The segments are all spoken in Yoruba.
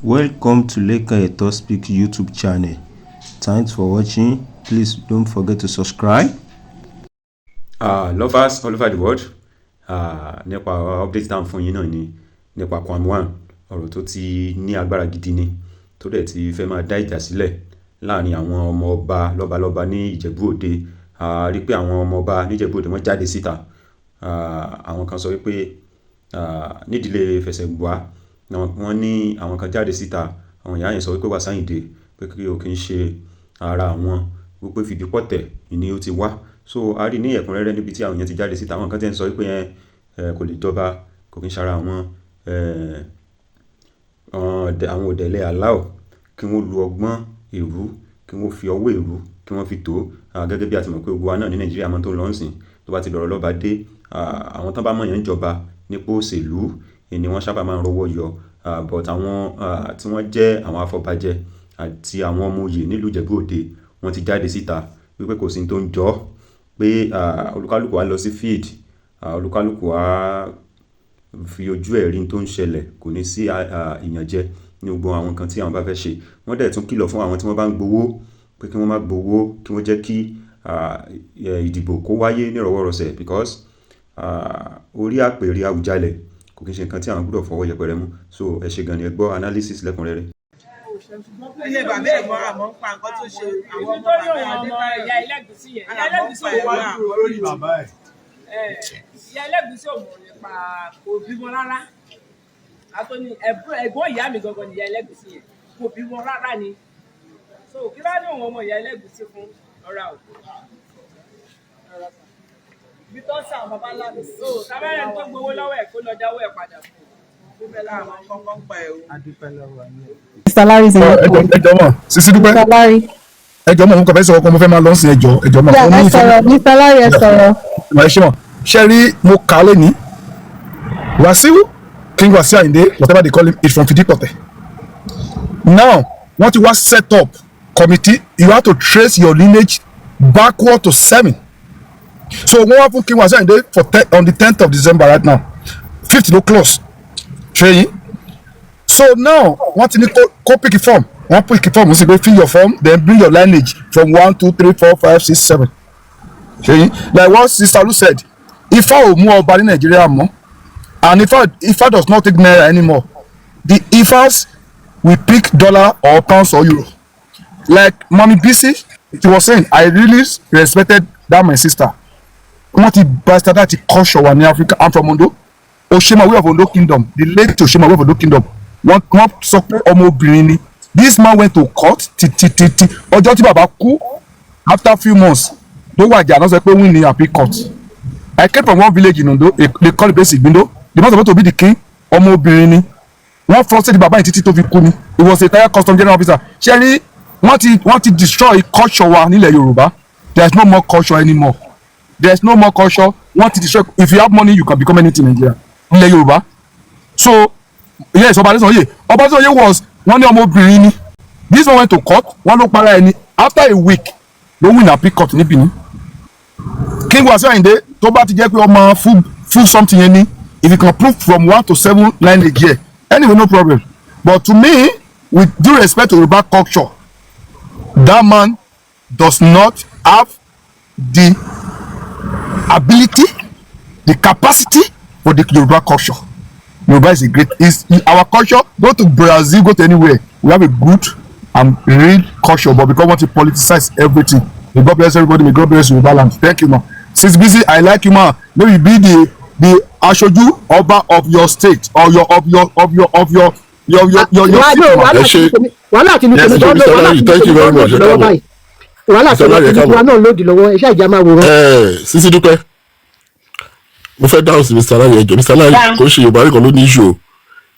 Welcome to Lede Speak YouTube channel. Thanks for watching. Please don't forget to subscribe. Lovers all over the world, nípa update down fún yín náà ni nípa Awon ọ̀rọ̀ tó ti ní agbára gidi ni tó dẹ̀ ti fẹ́ máa dá ìjà sílẹ̀ láàrin àwọn ọmọ ọba lọ́balọ́ba ní Ìjẹ̀bú Òde. Rí pé àwọn ọmọ ọba ní Ìjẹ̀bú Òde wọ́n jáde síta. Àwọn kan sọ wípé nídìílé Fẹsẹ̀gbá wọ́n ní àwọn kan jáde síta. Àwọn ìyá yẹn sọ wípé Wasiu Ayinde pé kí o kì í ṣe ara àwọn, wípé fìdí pọ̀tẹ̀ ni ó ti wá. So a rí ní ẹ̀kúnrẹ́rẹ́ níbi tí àwọn èèyàn ti jáde síta. Àwọn kan tẹ́ ń sọ wípé kò lè jọba, kò kí ń ṣara àwọn òdẹ̀lẹ̀ aláwọ̀ kí wọ́n lu ọgbọ́n èrú, kí wọ́n fi ọwọ́ èrú kí wọ́n fi tó. Gẹ́gẹ́ bí a ti mọ̀ pé gbogbo wa náà ní Nàìjíríà mọ́ tó ń lọ sìn tó bá ti lọ́rọ̀ lọ́ba dé. Àwọn tán bá mọ̀ yẹn ń jọba nípò òṣèlú ni wọ́n sábà máa ń rówó yọ. But àwọn tí wọ́n jẹ́ àwọn afọbajẹ àti àwọn ọmọ oyè nílùú Ìjẹ̀bú Òde wọ́n ti jáde síta wípé kò sí ní tó ń jọ, pé olúkálùkù á lọ sí field, olúkálùkù á fi ojú ẹ̀rí tó ń ṣẹlẹ̀, kò ní sí ìyànjẹ ní gbogbo àwọn nǹkan tí àwọn bá fẹ́ ṣe. Wọ́n dẹ̀ tún kìlọ̀ fún àwọn tí wọ́n bá ń gbowó pé kí wọ́n má gbowó, kí wọ́n jẹ́ kí ìdìbò kó wáyé nírọ̀wọ́rọ̀sẹ̀ because orí àpèrè Àwùjalẹ̀ kò kí ń ṣe nǹkan tí àwọn gbọ́dọ̀ fọwọ́ yẹpẹrẹ mú. So ẹ ṣe gan ni, ẹ gbọ́ analysis lẹ́kùnrẹ́rẹ́. Ilé bàbá ẹ̀ mọ́ àmọ́ ń pa nǹkan tó ṣe àwọn ọmọ bàbá Adébáyọ̀. Ìyá Elegusi yẹn. Ìyá Elegusi ò wá lórí bàbá ẹ̀. Ìyá Elegusi ò mọ̀ nípa kò bímọ rárá. Àtọ́ni ẹ̀gbọ́n ìyá mi gangan ni ìyá Elegusi yẹn. Kò bímọ rárá ni. So kí ló ní òun ọmọ ìyá Elegusi fún ọ̀rá o? Bí tó sàn bàbá ńlá mi. So tábẹ́rẹ́ tó gbowó lọ́wọ́ ẹ̀ kó lọ dáwọ́ ẹ̀ padà fún un. Mr. Larry ẹjọ mọ Sisi Dúpẹ́ ẹjọ mọ mo kàn fẹ́ sọ̀rọ̀ kan mo fẹ́ máa lọ sí ẹjọ mọ. ẹ sọ̀rọ̀ Mr. Larry ẹ sọ̀rọ̀. ṣe rí mo kà á lẹ́ni King Wasiu Ayinde whatever they call him is from Fìdípọ̀tẹ̀. Now wọ́n ti wá set up committee, you have to trace your lineage backward to 7. So wọ́n wá fún King Wasiu Ayinde on the 10th of December right now, 5th ló close training. So now wọ́n ti ní kó pick a form, wọ́n pick a form, wọ́n sì pé fill your form then bring your lineage from 1 2 3 4 5 6 7 training. Like what Sister Lu said, Ifá ò mú ọba ní Nàìjíríà mọ́, and Ifá does not take naira anymore. The Ifás will pick dollar or pounds or euro. Like Mami Bisi, she was saying, I really respected that my sister. Wọ́n ti bastardize culture wa ní Africa. I'm from Ondo. Oshemawe of Ondo Kingdom, the late Oshemawe of Ondo Kingdom, wọ́n sọ pé ọmọbìnrin ni. This man went to court títí ọjọ́ tí bàbá kú, after few months ló wàjà náà sọ pé win ní appeal court. I came from one village in Ondo, they call it basic Igbindo. The man supposed to be the king, ọmọbìnrin ni. Wọ́n frustrate bàbá yìí títí tó fi kú ni. He was a retired custom general officer. Ṣẹ́rí wọ́n ti destroy culture wa nílẹ̀ Yorùbá. There is no more culture anymore. There is no more culture. Wọ́n ti destroy. If you have money, you can become anything in Nigeria. Nílẹ̀ Yorùbá. So yes, Ọba Adésanyè was wọ́n ní ọmọbìnrin ni. This one went to court, wọ́n ló para ẹni. After a week ló win appeal court ní Benin. King Wasiu Ayinde tó bá ti jẹ́ pé ọmọ full something yẹn ni, if you can prove from 1 to 7 line a year, anyway no problem. But to me, with due respect to Yoruba culture, that man does not have the ability, the capacity for the Yoruba culture. Yoruba is our culture. Go to Brazil, go to anywhere, we have a good and real culture, but because we want to politicize everything. May God bless everybody, may God bless Yoruba land. Thank you, man. Since busy, I like you, man. Maybe be the Aṣojú Ọba of your state or your thank you very much. Sisi Dúpẹ́, mo fẹ́ dáhùn sí Mr. Larry ẹjọ́. Mr. Larry kò ṣe Yorùbá rí kan ló ní issue o.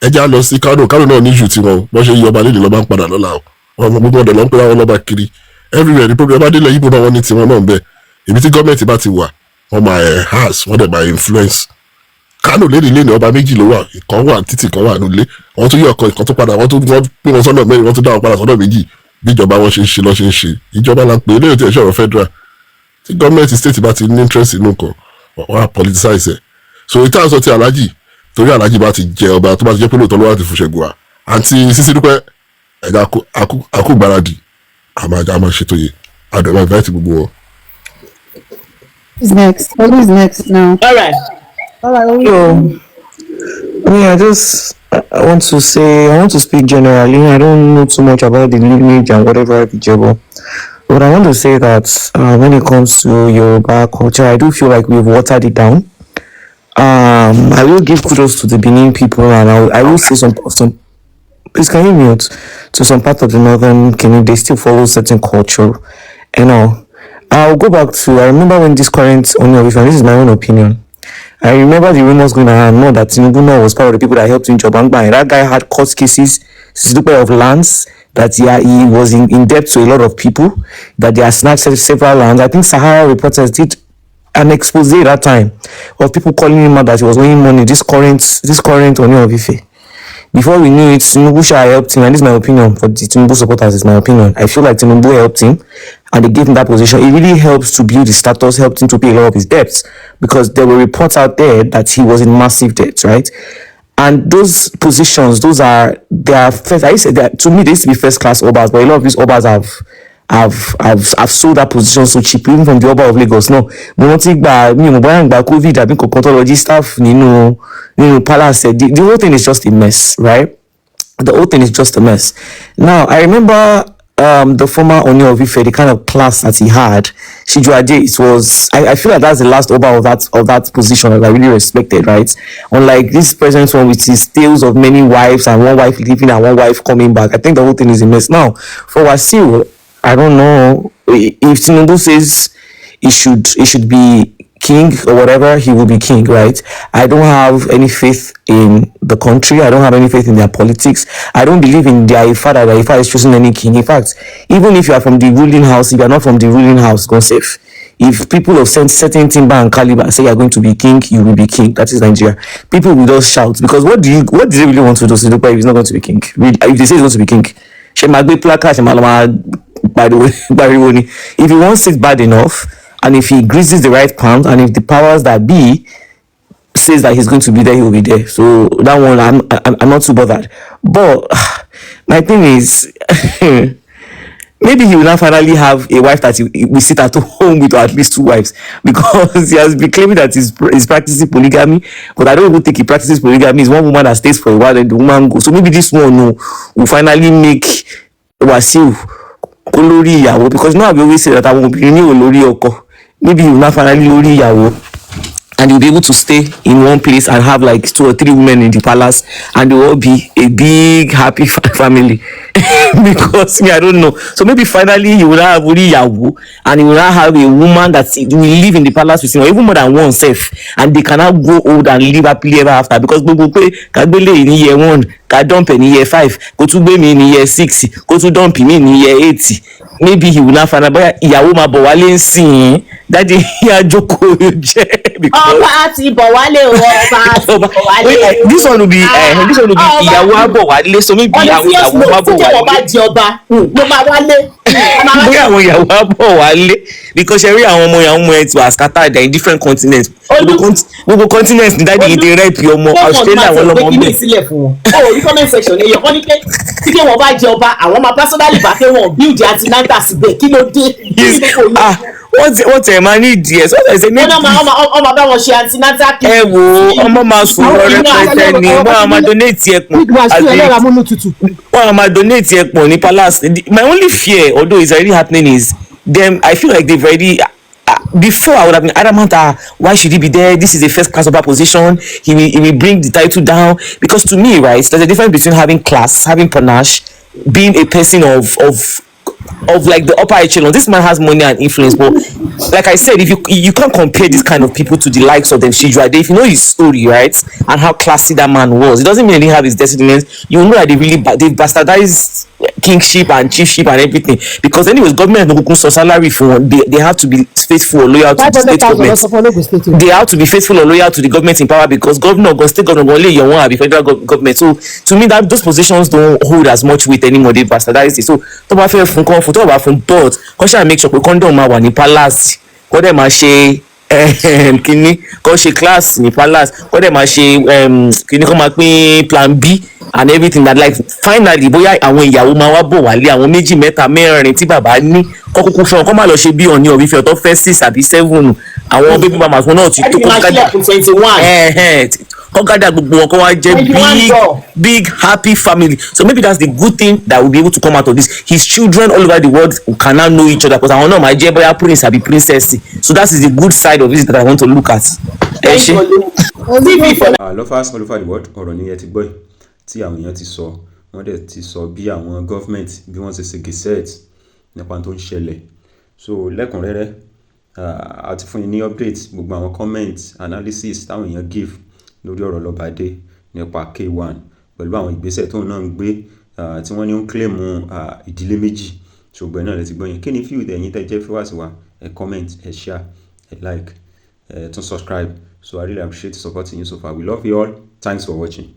Ẹ já lọ sí Kano náà ní issue tiwọn. Wọ́n ṣe yí ọba nílùú lọ́ba ń padà lọ́la o. Wọ́n gbogbo ọ̀dọ̀ ló ń pè láwọn lọ́ba kiri. Everywhere the problem ọba délẹ̀ yìí bó náà wọ́n ní tiwọn náà ń bẹ̀. Ibi tí gọ́ọ̀mẹ̀ntì bá ti wà, wọ́n máa enhance, wọ́n dẹ̀ máa influence. Kano lé ọba méjì ló wà, ìkan wà títì kan wà nílé. Wọ́n tún yí ọkọ̀ ìkan tó padà, wọ́n pín wọn sọ́nà mẹ́rin, wọ́n tún dá wọn padà sọ́nà méjì. Bí ìjọba wọn ṣe ń ṣe lọ́ ṣe ń ṣe. Ìjọba la ń pè é lóyún tí ẹ̀ ṣọ̀rọ̀ federal. Tí gọ́ọ̀mẹ̀ntì state bá ti ní interest inú kan, wọ́n á politicize ẹ̀. So ìtàn sọ ti Alhaji, torí Alhaji bá ti jẹ ọba tó bá ti jẹ́ pé lóòótọ́ ló wà ti fún Ṣẹ́gun wa, àǹtí Sisi Dúpẹ́ ẹ̀dá àkúgbáradì àmà ṣètò yìí àdàmà invite gbogbo wọn. Who's next? Who is next now? All right. So, I want to speak generally. I don't know too much about the lineage and whatever Ijebu, but I want to say that when it comes to Yoruba culture, I do feel like we've watered it down. I will give kudos to the Benin people, and I will say some. Please can you mute? To some part of the northern kingdom, they still follow certain culture, and all. I'll go back to. I remember when this current Ooni of Ife, and this is my own opinion. I remember the rumors going around. Know that Tinubu was part of the people that helped in Jobangba, and that guy had court cases, stupid of lands. That he was in debt to a lot of people. That they had snatched several lands. I think Sahara reporters did an expose that time of people calling him out that he was owing money. This current Ooni of Ife. Before we knew it, Tinubu helped him, and this is my opinion for the Tinubu supporters. Is my opinion. I feel like Tinubu helped him, and they gave him that position. It really helps to build his status, helped him to pay a lot of his debts, because there were reports out there that he was in massive debt, right? And those positions, they are first. I used to say that to me, they used to be first class obas, but a lot of these obas have sold that position so cheap, even from the Oba of Lagos. No, mo rántí gba COVID àbí nǹkan tó lọ jí staff nínú palace. The whole thing is just a mess, right? The whole thing is just a mess. Now I remember the former Ooni of Ife, the kind of class that he had, Shijuade, it was I feel like that's the last Oba of that position that I really respected, right? Unlike this present one with his tales of many wives and one wife leaving and one wife coming back, I think the whole thing is a mess. Now for Wasiu, I don't know if Tinubu says he should be king or whatever, he will be king, right? I don't have any faith in the country. I don't have any faith in their politics. I don't believe in their Ifa that their Ifa is choosing any king. In fact, even if you are from the ruling house, if you are not from the ruling house, go safe. If people of certain timber and caliber say you are going to be king, you will be king. That is Nigeria. People will just shout, because what do they really want to do if he's not going to be king? If they say he's going to be king, if he wants it bad enough, and if he greases the right palms, and if the powers that be says that he's going to be there, he will be there. So that one, I'm not too bothered. But my thing is, maybe he will now finally have a wife that he will sit at home with, or at least two wives, because he has been claiming that he's practicing polygamy. But I don't even think he practices polygamy. It's one woman that stays for a while and the woman goes. So maybe this one will finally make Wasiu olórí ìyàwó, because now we always say that àwọn obìnrin ní olórí ọkọ. Maybe he will not finally lórí ìyàwó, and you'll be able to stay in one place and have like 2 or 3 women in the palace, and they will all be a big happy family. Because I don't know. So maybe finally you will have Yawu, and you will have a woman that will live in the palace with him, or even more than one self, and they cannot grow old and live happily ever after. Because Kagbele in year 1, ka dump in year 5, go to Bemi in year 6, go to dump me in year 80. Maybe he will not find out, but Ìyàwó máa bọ̀ wálé ń sìn dájú ìyá jókòó jẹ́. Ọba àti bọ̀ wálé o, ọba àti bọ̀ wálé. This one will be ìyàwó á bọ̀ wálé, so maybe ìyàwó á bọ̀ wálé. Ọba di ọba ló máa wálé. Bóyá àwọn ìyàwó á bọ̀ wálé, because ṣe rí àwọn ọmọ ẹ̀ tí wà scattered in different continents. Gbogbo continents ní dájú yìí ti rẹ́ẹ̀pì ọmọ Australia wọn lọ́mọ bẹ́ẹ̀. Orí comment section èèyàn kan ní pé tí kí wọ́n bá jẹ ọba, àwọn máa personally bá pé wọ́n build antinata síbẹ̀, kí ló dé? Wọ́n tẹ̀ máa ní ìdí ẹ̀ sọ́dọ̀ ẹ̀sẹ̀ méjì. Ọmọ bá wọn ṣe antinata kí. Ẹ wo ọmọ máa sùn lọ rẹpẹtẹ ni wọ́n á máa donate ẹ̀pọ̀n. Wọ́n á máa donate ẹ̀pọ̀n ní palace. My only fear, although it's already happening, is them. I feel like they've already. Before I would have been adamant, why should he be there? This is a first class opposition. He will bring the title down. Because to me, right, there's a difference between having class, having panache, being a person of like the upper echelon. This man has money and influence, but like I said, if you can't compare this kind of people to the likes of them Shijuade, if you know his story, right, and how classy that man was, it doesn't mean he didn't have his descendants. You know that they bastardized kingship and chiefship and everything, because anyways, government no go salary for they have to be faithful or loyal to the state government. They have to be faithful or loyal to the government in power, because state government only your one be federal government. So to me, that those positions don't hold as much weight anymore. They bastardized it. So to buy fair from comfort, to buy from but kosha make sure we condom ma wa ni palace. Ko dem ma ṣe kíní kọ́ ṣe class ní palace kọ́ dẹ̀ máa ṣe kíní kọ́ máa pín plan B and everything that like finally bóyá àwọn ìyàwó máa wá bọ̀ wálé àwọn méjì mẹ́ta mẹ́rin tí bàbá ní kọ́ kúkú fún wọn kọ́ máa lọ ṣe bí Ọọ̀ni of Ifẹ̀ tó fẹ́ 6 àbí 7 àwọn baby mamas wọn náà ti tó kọ́ gádà gbogbo wọn kọ́ wá jẹ́ big happy family. So maybe that's the good thing that will be able to come out of this. His children all over the world can now know each other because àwọn náà máa jẹ́ bóyá prince àbí princess. So that is the good side of it that I want to look at. Lovers all over the world ọ̀rọ̀ ni ẹ ti gbọ́ tí àwọn èèyàn ti sọ wọ́n dẹ̀ ti sọ bí àwọn government bí wọ́n ṣe gazette nípa tó ń ṣẹlẹ̀. So lẹ́kùnrẹ́rẹ́ àti fún yín ní update gbogbo àwọn comment analysis táwọn èèyàn give lórí ọ̀rọ̀ Lọ́bàdé nípa K1 pẹ̀lú àwọn ìgbésẹ̀ tóun náà ń gbé tí wọ́n ní ó ń claim ìdílé méjì ṣùgbọ́n náà lè ti gbọ́ yín. Kí ni fíìlì ẹ̀yin tẹ́ jẹ́ viewers wa ẹ comment ẹ share ẹ like ẹ tún subscribe. So I really appreciate supporting you so far. We love you all. Thanks for watching.